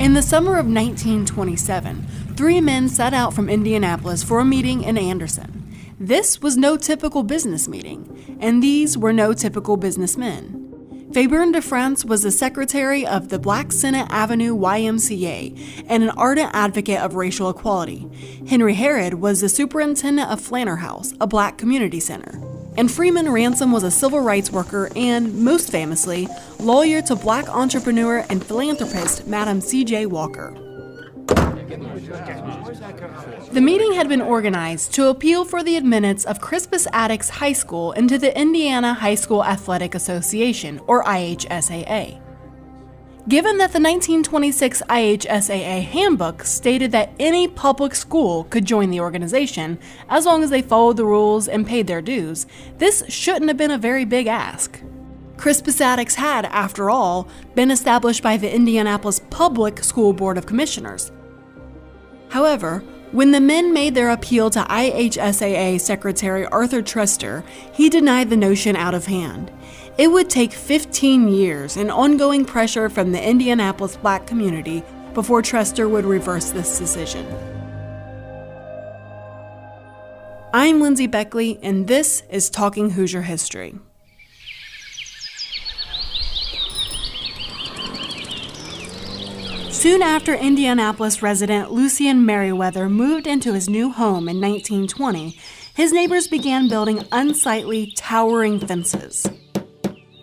In the summer of 1927, 3 men set out from Indianapolis for a meeting in Anderson. This was no typical business meeting, and these were no typical businessmen. Fabian de France was the secretary of the Black Senate Avenue YMCA and an ardent advocate of racial equality. Henry Herod was the superintendent of Flanner House, a black community center. And Freeman Ransom was a civil rights worker and, most famously, lawyer to black entrepreneur and philanthropist Madam C.J. Walker. The meeting had been organized to appeal for the admittance of Crispus Attucks High School into the Indiana High School Athletic Association, or IHSAA. Given that the 1926 IHSAA handbook stated that any public school could join the organization as long as they followed the rules and paid their dues, this shouldn't have been a very big ask. Crispus Attucks had, after all, been established by the Indianapolis Public School Board of Commissioners. However, when the men made their appeal to IHSAA Secretary Arthur Truster, he denied the notion out of hand. It would take 15 years and ongoing pressure from the Indianapolis black community before Truster would reverse this decision. I'm Lindsay Beckley, and this is Talking Hoosier History. Soon after Indianapolis resident Lucien Merriweather moved into his new home in 1920, his neighbors began building unsightly, towering fences.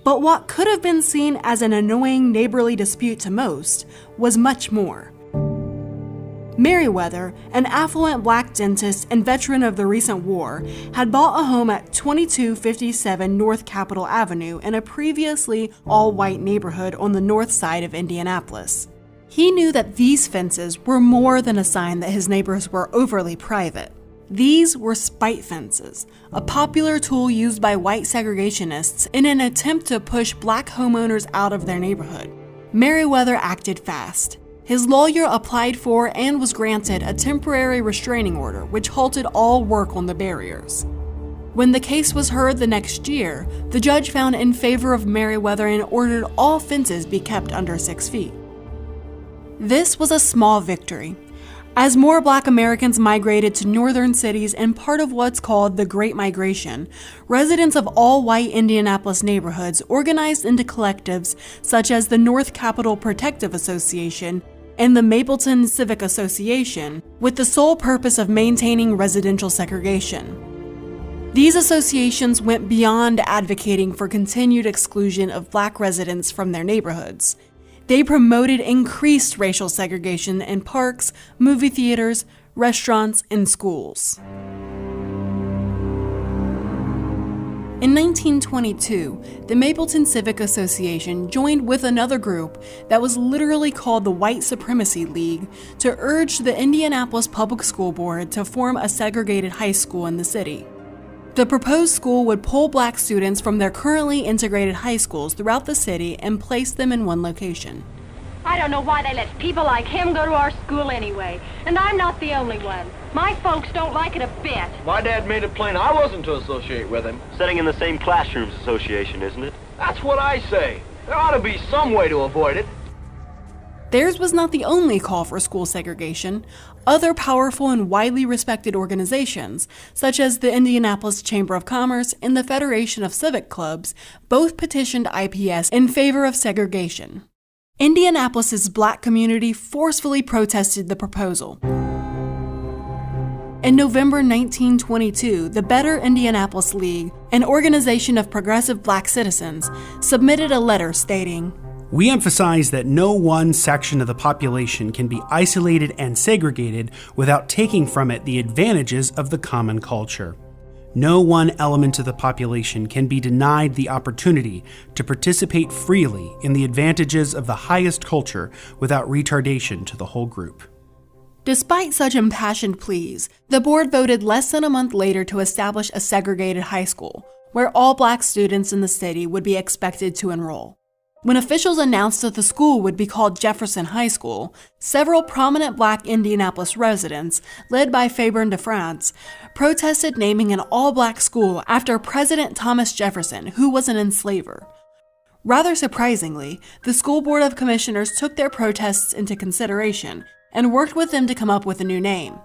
But what could have been seen as an annoying neighborly dispute to most was much more. Merriweather, an affluent black dentist and veteran of the recent war, had bought a home at 2257 North Capitol Avenue in a previously all-white neighborhood on the north side of Indianapolis. He knew that these fences were more than a sign that his neighbors were overly private. These were spite fences, a popular tool used by white segregationists in an attempt to push black homeowners out of their neighborhood. Merriweather acted fast. His lawyer applied for and was granted a temporary restraining order, which halted all work on the barriers. When the case was heard the next year, the judge found in favor of Merriweather and ordered all fences be kept under 6 feet. This was a small victory. As more black Americans migrated to northern cities and part of what's called the Great Migration, residents of all white Indianapolis neighborhoods organized into collectives such as the North Capitol Protective Association and the Mapleton Civic Association, with the sole purpose of maintaining residential segregation. These associations went beyond advocating for continued exclusion of black residents from their neighborhoods. They promoted increased racial segregation in parks, movie theaters, restaurants, and schools. In 1922, the Mapleton Civic Association joined with another group that was literally called the White Supremacy League to urge the Indianapolis Public School Board to form a segregated high school in the city. The proposed school would pull black students from their currently integrated high schools throughout the city and place them in one location. I don't know why they let people like him go to our school anyway, and I'm not the only one. My folks don't like it a bit. My dad made it plain I wasn't to associate with him. Sitting in the same classrooms association, isn't it? That's what I say. There ought to be some way to avoid it. Theirs was not the only call for school segregation. Other powerful and widely respected organizations, such as the Indianapolis Chamber of Commerce and the Federation of Civic Clubs, both petitioned IPS in favor of segregation. Indianapolis's black community forcefully protested the proposal. In November 1922, the Better Indianapolis League, an organization of progressive black citizens, submitted a letter stating, "We emphasize that no one section of the population can be isolated and segregated without taking from it the advantages of the common culture. No one element of the population can be denied the opportunity to participate freely in the advantages of the highest culture without retardation to the whole group." Despite such impassioned pleas, the board voted less than a month later to establish a segregated high school, where all black students in the city would be expected to enroll. When officials announced that the school would be called Jefferson High School, several prominent black Indianapolis residents, led by Fabian de France, protested naming an all-black school after President Thomas Jefferson, who was an enslaver. Rather surprisingly, the school board of commissioners took their protests into consideration and worked with them to come up with a new name.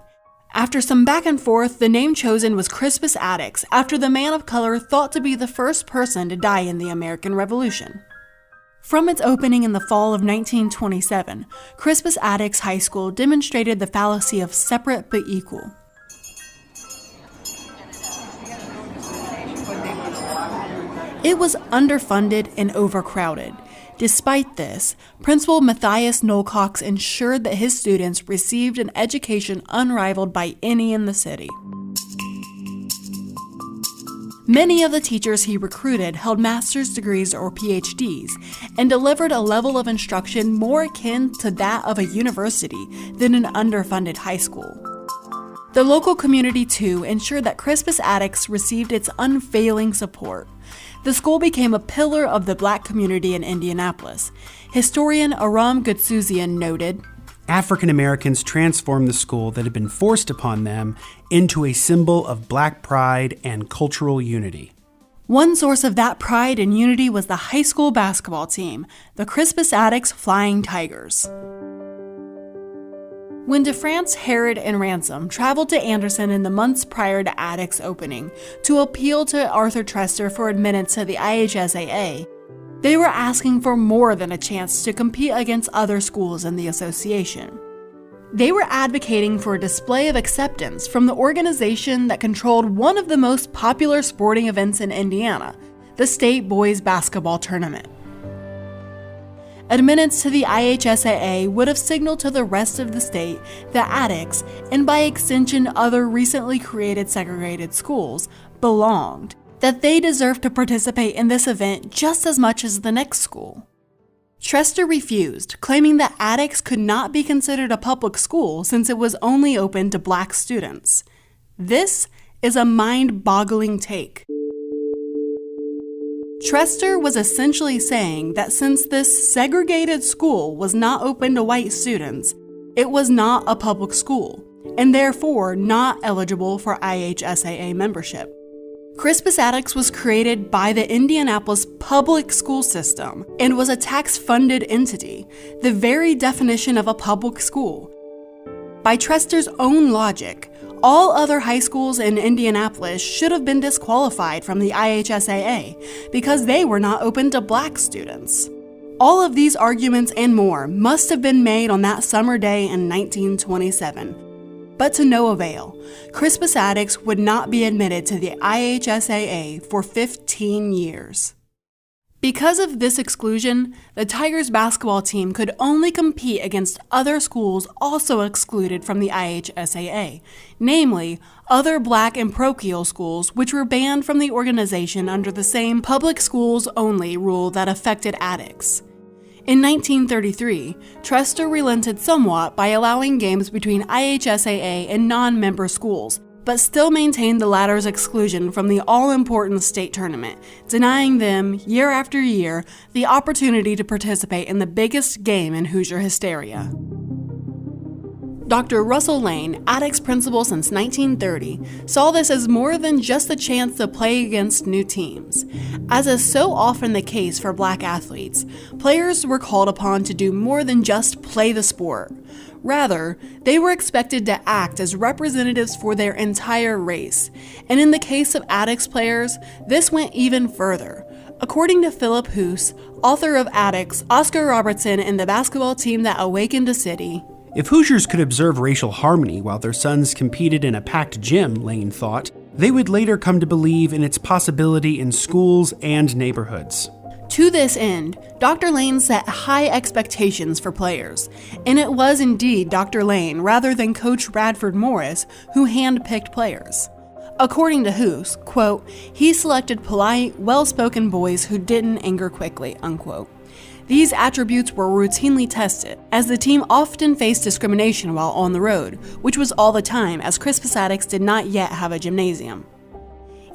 After some back and forth, the name chosen was Crispus Attucks, after the man of color thought to be the first person to die in the American Revolution. From its opening in the fall of 1927, Crispus Attucks High School demonstrated the fallacy of separate but equal. It was underfunded and overcrowded. Despite this, Principal Matthias Nolcox ensured that his students received an education unrivaled by any in the city. Many of the teachers he recruited held master's degrees or PhDs and delivered a level of instruction more akin to that of a university than an underfunded high school. The local community, too, ensured that Crispus Attucks received its unfailing support. The school became a pillar of the black community in Indianapolis. Historian Aram Gutsuzian noted, African Americans transformed the school that had been forced upon them into a symbol of black pride and cultural unity. One source of that pride and unity was the high school basketball team, the Crispus Attucks Flying Tigers. When DeFrance, Herod, and Ransom traveled to Anderson in the months prior to Attucks' opening to appeal to Arthur Trester for admittance to the IHSAA, they were asking for more than a chance to compete against other schools in the association. They were advocating for a display of acceptance from the organization that controlled one of the most popular sporting events in Indiana, the state boys basketball tournament. Admittance to the IHSAA would have signaled to the rest of the state that Attucks, and by extension other recently created segregated schools, belonged, that they deserved to participate in this event just as much as the next school. Trester refused, claiming that Attucks could not be considered a public school since it was only open to black students. This is a mind-boggling take. Trester was essentially saying that since this segregated school was not open to white students, it was not a public school, and therefore not eligible for IHSAA membership. Crispus Attucks was created by the Indianapolis public school system and was a tax-funded entity, the very definition of a public school. By Trester's own logic, all other high schools in Indianapolis should have been disqualified from the IHSAA because they were not open to black students. All of these arguments and more must have been made on that summer day in 1927. But to no avail, Crispus Attucks would not be admitted to the IHSAA for 15 years. Because of this exclusion, the Tigers basketball team could only compete against other schools also excluded from the IHSAA, namely other black and parochial schools which were banned from the organization under the same public schools only rule that affected Attucks. In 1933, Trester relented somewhat by allowing games between IHSAA and non-member schools, but still maintained the latter's exclusion from the all-important state tournament, denying them, year after year, the opportunity to participate in the biggest game in Hoosier hysteria. Dr. Russell Lane, Attucks principal since 1930, saw this as more than just a chance to play against new teams. As is so often the case for black athletes, players were called upon to do more than just play the sport. Rather, they were expected to act as representatives for their entire race, and in the case of Attucks players, this went even further. According to Philip Hoos, author of Attucks, Oscar Robertson, and the basketball team that awakened a city, if Hoosiers could observe racial harmony while their sons competed in a packed gym, Lane thought, they would later come to believe in its possibility in schools and neighborhoods. To this end, Dr. Lane set high expectations for players, and it was indeed Dr. Lane rather than Coach Radford Morris who handpicked players. According to Hoos, quote, he selected polite, well-spoken boys who didn't anger quickly, unquote. These attributes were routinely tested, as the team often faced discrimination while on the road, which was all the time as Crispus Attucks did not yet have a gymnasium.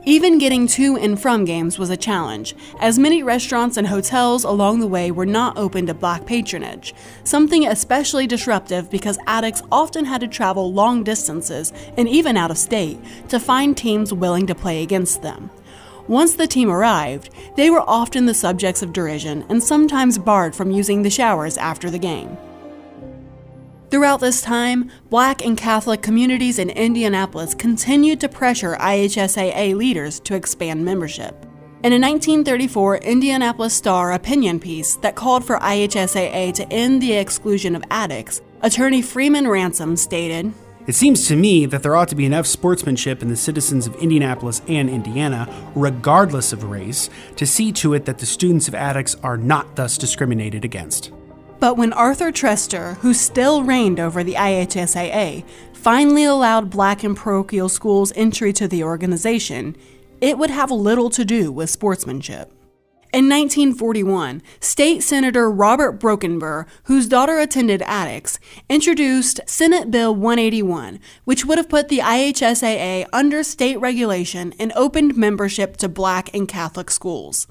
Even getting to and from games was a challenge, as many restaurants and hotels along the way were not open to black patronage, something especially disruptive because Attucks often had to travel long distances and even out of state to find teams willing to play against them. Once the team arrived, they were often the subjects of derision and sometimes barred from using the showers after the game. Throughout this time, Black and Catholic communities in Indianapolis continued to pressure IHSAA leaders to expand membership. In a 1934 Indianapolis Star opinion piece that called for IHSAA to end the exclusion of Attucks, attorney Freeman Ransom stated, "It seems to me that there ought to be enough sportsmanship in the citizens of Indianapolis and Indiana, regardless of race, to see to it that the students of Attucks are not thus discriminated against." But when Arthur Trester, who still reigned over the IHSAA, finally allowed Black and parochial schools entry to the organization, it would have little to do with sportsmanship. In 1941, State Senator Robert Brokenburr, whose daughter attended Attucks, introduced Senate Bill 181, which would have put the IHSAA under state regulation and opened membership to Black and Catholic schools.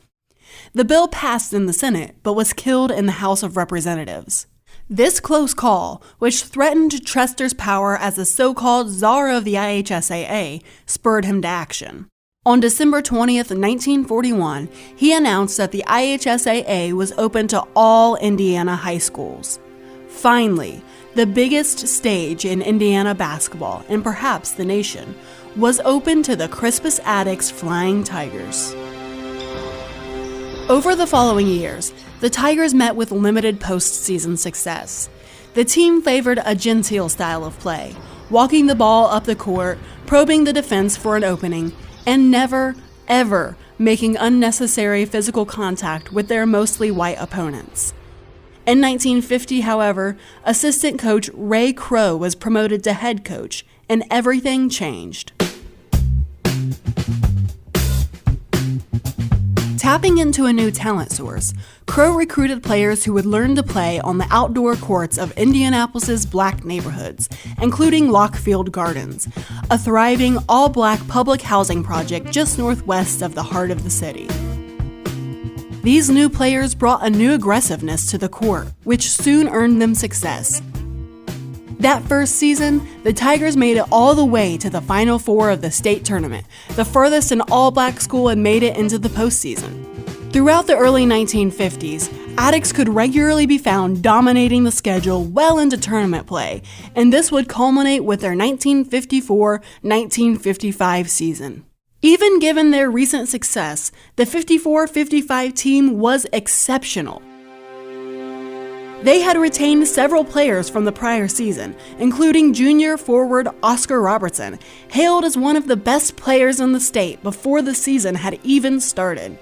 The bill passed in the Senate, but was killed in the House of Representatives. This close call, which threatened Trester's power as the so-called czar of the IHSAA, spurred him to action. On December 20th, 1941, he announced that the IHSAA was open to all Indiana high schools. Finally, the biggest stage in Indiana basketball, and perhaps the nation, was open to the Crispus Attucks Flying Tigers. Over the following years, the Tigers met with limited postseason success. The team favored a genteel style of play, walking the ball up the court, probing the defense for an opening, and never, ever making unnecessary physical contact with their mostly white opponents. In 1950, however, assistant coach Ray Crow was promoted to head coach, and everything changed. Tapping into a new talent source, Crow recruited players who would learn to play on the outdoor courts of Indianapolis's Black neighborhoods, including Lockfield Gardens, a thriving all-Black public housing project just northwest of the heart of the city. These new players brought a new aggressiveness to the court, which soon earned them success. That first season, the Tigers made it all the way to the Final Four of the state tournament, the furthest an all-Black school had made it into the postseason. Throughout the early 1950s, Attucks could regularly be found dominating the schedule well into tournament play, and this would culminate with their 1954-1955 season. Even given their recent success, the 54-55 team was exceptional. They had retained several players from the prior season, including junior forward Oscar Robertson, hailed as one of the best players in the state before the season had even started.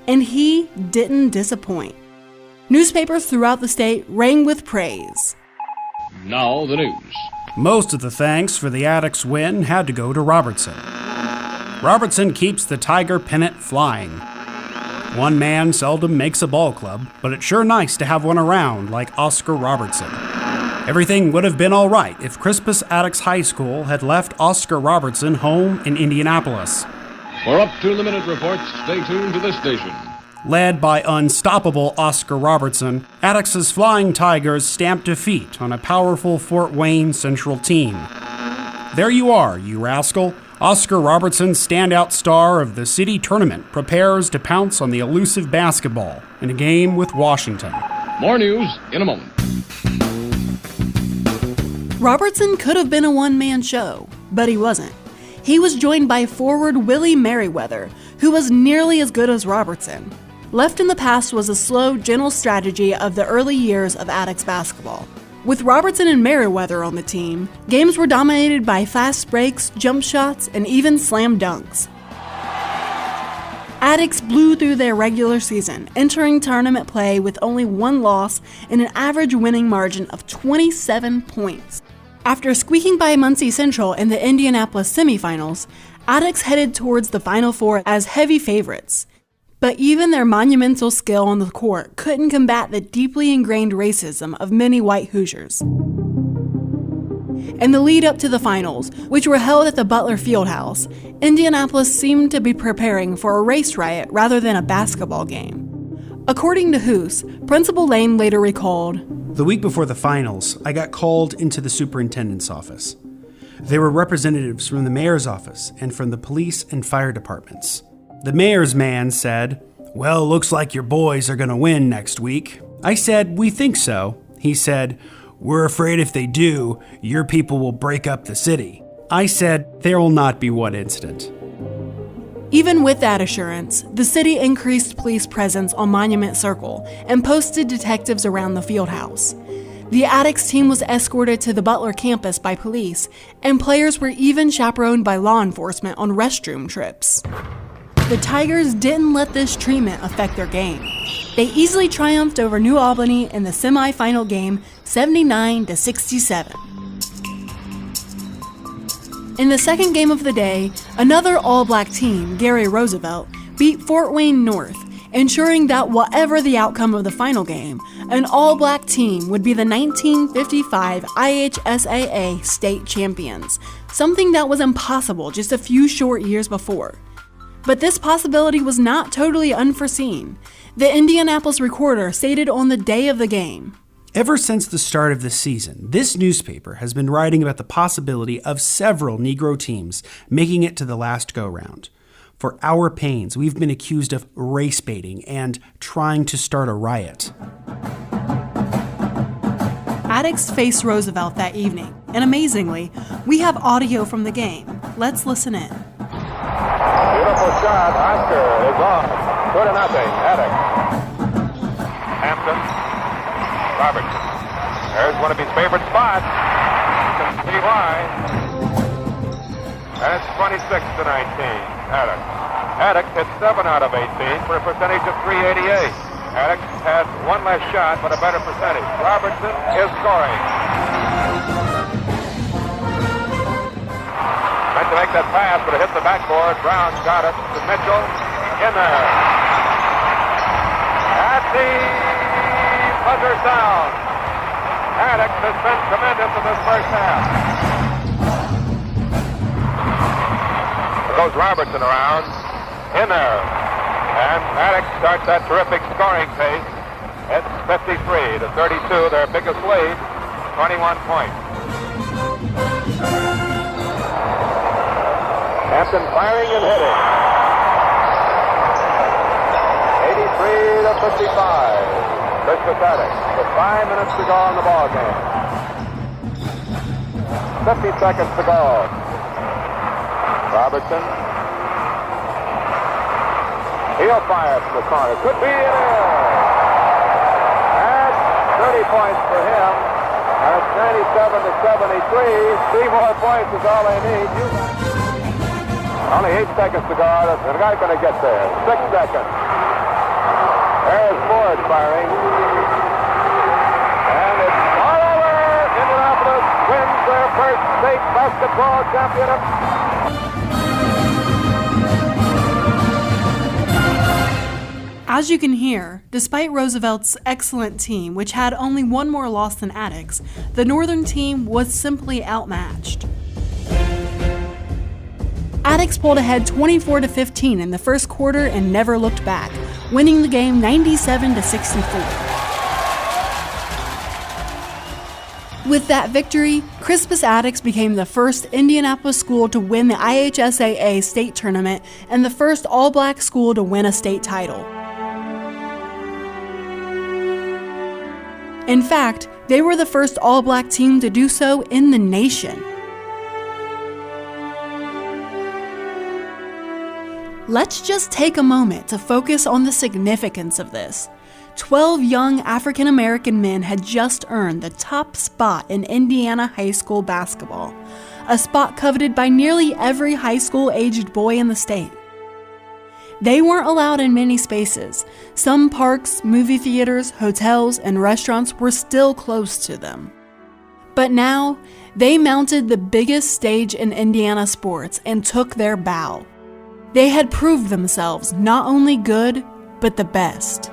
And he didn't disappoint. Newspapers throughout the state rang with praise. Now the news. Most of the thanks for the Attucks win had to go to Robertson. Robertson keeps the Tiger pennant flying. One man seldom makes a ball club, but it's sure nice to have one around like Oscar Robertson. Everything would have been all right if Crispus Attucks High School had left Oscar Robertson home in Indianapolis. For up-to-the-minute reports, stay tuned to this station. Led by unstoppable Oscar Robertson, Attucks' Flying Tigers stamped defeat on a powerful Fort Wayne Central team. There you are, you rascal. Oscar Robertson, standout star of the city tournament, prepares to pounce on the elusive basketball in a game with Washington. More news in a moment. Robertson could have been a one-man show, but he wasn't. He was joined by forward Willie Merriweather, who was nearly as good as Robertson. Left in the past was a slow, gentle strategy of the early years of Attucks basketball. With Robertson and Merriweather on the team, games were dominated by fast breaks, jump shots, and even slam dunks. Attucks blew through their regular season, entering tournament play with only one loss and an average winning margin of 27 points. After squeaking by Muncie Central in the Indianapolis semifinals, Attucks headed towards the Final Four as heavy favorites. But even their monumental skill on the court couldn't combat the deeply ingrained racism of many white Hoosiers. In the lead up to the finals, which were held at the Butler Fieldhouse, Indianapolis seemed to be preparing for a race riot rather than a basketball game. According to Hoos, Principal Lane later recalled, "The week before the finals, I got called into the superintendent's office. There were representatives from the mayor's office and from the police and fire departments. The mayor's man said, "Well, looks like your boys are going to win next week." I said, "We think so." He said, "We're afraid if they do, your people will break up the city." I said, "There will not be one incident." Even with that assurance, the city increased police presence on Monument Circle and posted detectives around the field house. The Attucks team was escorted to the Butler campus by police, and players were even chaperoned by law enforcement on restroom trips. The Tigers didn't let this treatment affect their game. They easily triumphed over New Albany in the semifinal game, 79-67. In the second game of the day, another all-black team, Gary Roosevelt, beat Fort Wayne North, ensuring that whatever the outcome of the final game, an all-black team would be the 1955 IHSAA state champions, something that was impossible just a few short years before. But this possibility was not totally unforeseen. The Indianapolis Recorder stated on the day of the game, "Ever since the start of the season, this newspaper has been writing about the possibility of several Negro teams making it to the last go-round. For our pains, we've been accused of race baiting and trying to start a riot." Attucks faced Roosevelt that evening, and amazingly, we have audio from the game. Let's listen in. Beautiful shot. Oscar is off. 2-0. Attucks. Hampton. Robertson. There's one of his favorite spots. You can see why. And it's 26-19. Attucks. Attucks hit 7 out of 18 for a percentage of .388. Attucks has one less shot but a better percentage. Robertson is scoring. Meant to make that pass, but it hit the backboard. Brown got it to Mitchell. In there. At the buzzer sound. Attucks has been tremendous in this first half. Goes Robertson around. In there. And Attucks starts that terrific scoring pace. It's 53-32, their biggest lead. 21 points. Hampton firing and hitting. 83-55. Crispus Attucks with 5 minutes to go in the ball game. 50 seconds to go. Robertson. He'll fire from the corner. Could be it is. That's 30 points for him. And it's 97-73. 3 more points is all they need. Only 8 seconds to go. The guy's going to get there. 6 seconds. There's Ford firing. And it's all over. Indianapolis wins their first state basketball championship. As you can hear, despite Roosevelt's excellent team, which had only one more loss than Attucks, the Northern team was simply outmatched. Attucks pulled ahead 24-15 in the first quarter and never looked back, winning the game 97-64. With that victory, Crispus Attucks became the first Indianapolis school to win the IHSAA state tournament and the first all-black school to win a state title. In fact, they were the first all-black team to do so in the nation. Let's just take a moment to focus on the significance of this. 12 young African American men had just earned the top spot in Indiana high school basketball, a spot coveted by nearly every high school-aged boy in the state. They weren't allowed in many spaces. Some parks, movie theaters, hotels, and restaurants were still closed to them. But now, they mounted the biggest stage in Indiana sports and took their bow. They had proved themselves not only good, but the best.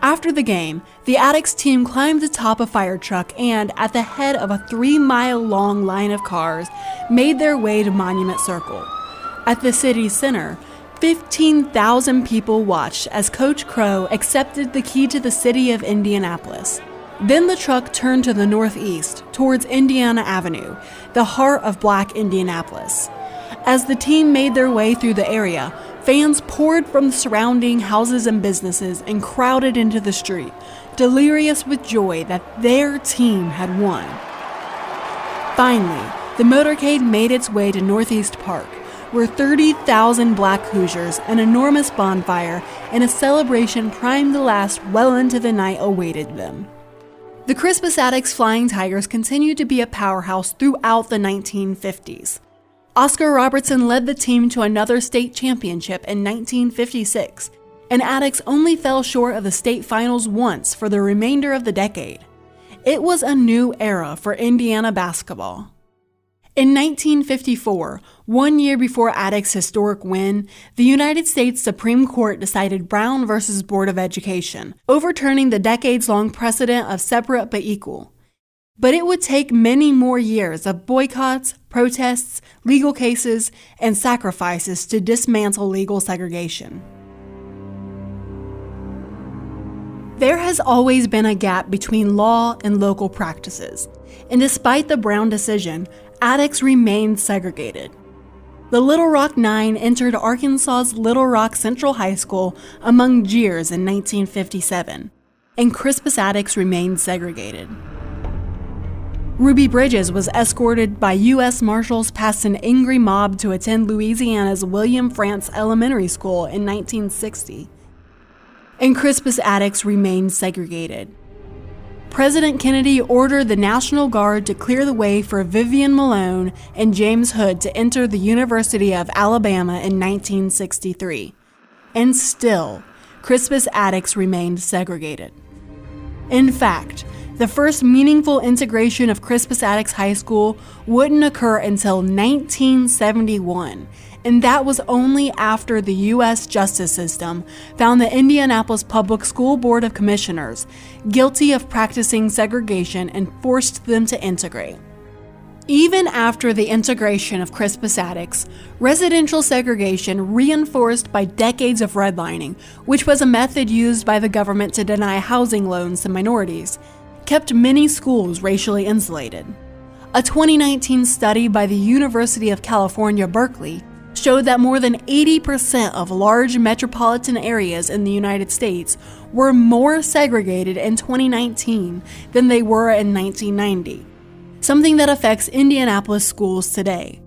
After the game, the Attucks team climbed atop a fire truck and, at the head of a 3-mile-long line of cars, made their way to Monument Circle. At the city's center, 15,000 people watched as Coach Crow accepted the key to the city of Indianapolis. Then the truck turned to the northeast, towards Indiana Avenue, the heart of Black Indianapolis. As the team made their way through the area, fans poured from the surrounding houses and businesses and crowded into the street, delirious with joy that their team had won. Finally, the motorcade made its way to Northeast Park, where 30,000 Black Hoosiers, an enormous bonfire, and a celebration primed to last well into the night awaited them. The Crispus Attucks Flying Tigers continued to be a powerhouse throughout the 1950s. Oscar Robertson led the team to another state championship in 1956, and Attucks only fell short of the state finals once for the remainder of the decade. It was a new era for Indiana basketball. In 1954, 1 year before Attucks' historic win, the United States Supreme Court decided Brown v. Board of Education, overturning the decades-long precedent of separate but equal. But it would take many more years of boycotts, protests, legal cases, and sacrifices to dismantle legal segregation. There has always been a gap between law and local practices, and despite the Brown decision, Attucks remained segregated. The Little Rock Nine entered Arkansas's Little Rock Central High School among jeers in 1957, and Crispus Attucks remained segregated. Ruby Bridges was escorted by U.S. Marshals past an angry mob to attend Louisiana's William Frantz Elementary School in 1960, and Crispus Attucks remained segregated. President Kennedy ordered the National Guard to clear the way for Vivian Malone and James Hood to enter the University of Alabama in 1963. And still, Crispus Attucks remained segregated. In fact, the first meaningful integration of Crispus Attucks High School wouldn't occur until 1971, and that was only after the U.S. justice system found the Indianapolis Public School Board of Commissioners guilty of practicing segregation and forced them to integrate. Even after the integration of Crispus Attucks, residential segregation, reinforced by decades of redlining, which was a method used by the government to deny housing loans to minorities, kept many schools racially insulated. A 2019 study by the University of California, Berkeley, showed that more than 80% of large metropolitan areas in the United States were more segregated in 2019 than they were in 1990, something that affects Indianapolis schools today.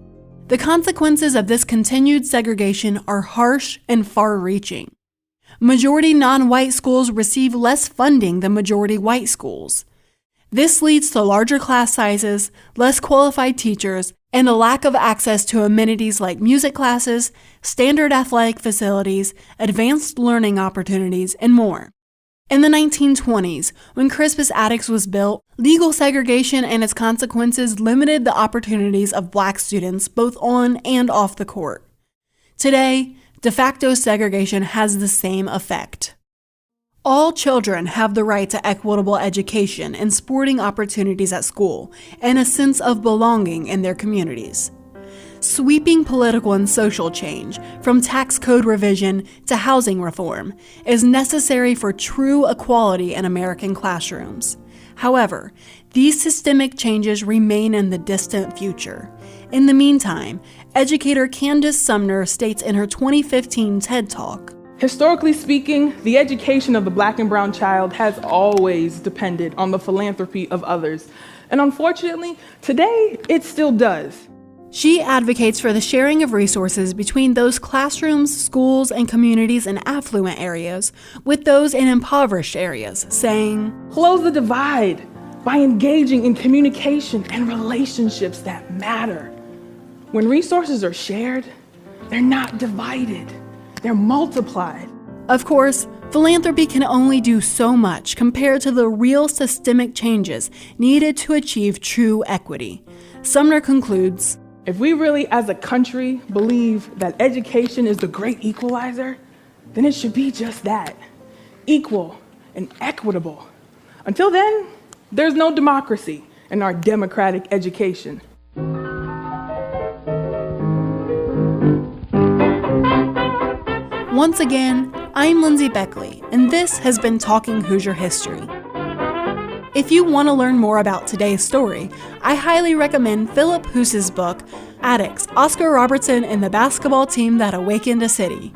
The consequences of this continued segregation are harsh and far-reaching. Majority non-white schools receive less funding than majority white schools. This leads to larger class sizes, less qualified teachers, and a lack of access to amenities like music classes, standard athletic facilities, advanced learning opportunities, and more. In the 1920s, when Crispus Attucks was built, legal segregation and its consequences limited the opportunities of Black students both on and off the court. Today, de facto segregation has the same effect. All children have the right to equitable education and sporting opportunities at school, and a sense of belonging in their communities. Sweeping political and social change, from tax code revision to housing reform, is necessary for true equality in American classrooms. However, these systemic changes remain in the distant future. In the meantime, educator Candace Sumner states in her 2015 TED Talk, "Historically speaking, the education of the Black and brown child has always depended on the philanthropy of others. And unfortunately, today it still does." She advocates for the sharing of resources between those classrooms, schools, and communities in affluent areas with those in impoverished areas, saying, "Close the divide by engaging in communication and relationships that matter. When resources are shared, they're not divided. They're multiplied." Of course, philanthropy can only do so much compared to the real systemic changes needed to achieve true equity. Sumner concludes, "If we really as a country believe that education is the great equalizer, then it should be just that, equal and equitable. Until then, there's no democracy in our democratic education." Once again, I'm Lindsay Beckley, and this has been Talking Hoosier History. If you want to learn more about today's story, I highly recommend Philip Hoose's book, Attucks, Oscar Robertson, and the basketball team that awakened a city.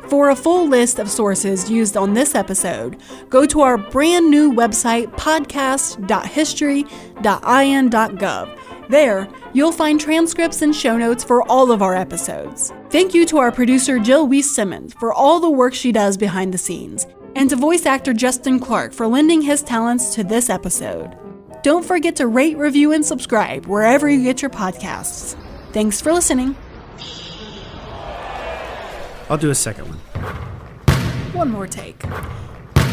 For a full list of sources used on this episode, go to our brand new website, podcast.history.in.gov. There, you'll find transcripts and show notes for all of our episodes. Thank you to our producer, Jill Weiss-Simmons, for all the work she does behind the scenes, and to voice actor Justin Clark for lending his talents to this episode. Don't forget to rate, review, and subscribe wherever you get your podcasts. Thanks for listening. I'll do a second one. One more take.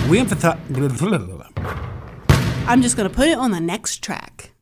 We emphasize. I'm just going to put it on the next track.